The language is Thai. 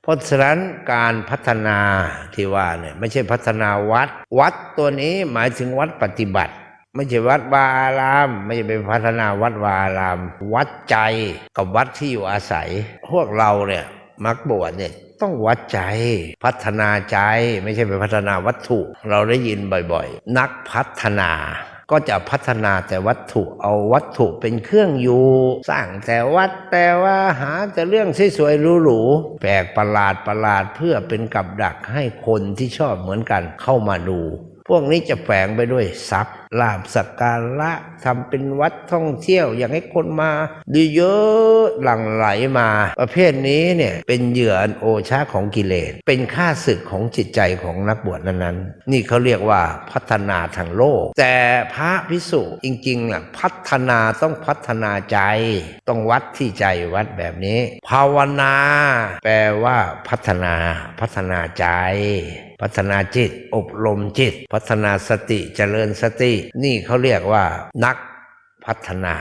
เพราะฉะนั้นการพัฒนาที่ว่าเนี่ยไม่ใช่พัฒนาวัดวัดตัวนี้หมายถึงวัดปฏิบัติไม่ใช่วัดวาอารามไม่ใช่ไปพัฒนาวัดวาอารามวัดใจกับวัดที่อยู่อาศัยพวกเราเนี่ยมักบวชเนี่ยต้องวัดใจพัฒนาใจไม่ใช่ไปพัฒนาวัตถุเราได้ยินบ่อยๆนักพัฒนาก็จะพัฒนาแต่วัตถุเอาวัตถุเป็นเครื่องอยู่สร้างแต่วัดแต่ว่าหาแต่เรื่องสวยๆหรูๆแปลกประหลาดเพื่อเป็นกับดักให้คนที่ชอบเหมือนกันเข้ามาดูพวกนี้จะแฝงไปด้วยทรัพย์ลาภสักการะทำเป็นวัดท่องเที่ยวอยากให้คนมาดูเยอะหลั่งไหลมาประเภทนี้เนี่ยเป็นเหยื่ออันโอชะของกิเลสเป็นข้าศึกของจิตใจของนักบวชนั้นๆนี่เขาเรียกว่าพัฒนาทางโลกแต่พระภิกษุจริงๆล่ะพัฒนาต้องพัฒนาใจต้องวัดที่ใจวัดแบบนี้ภาวนาแปลว่าพัฒนาใจพัฒนาจิตอบรมจิตพัฒนาสติเจริญสตินี่เขาเรียกว่านักพัฒนา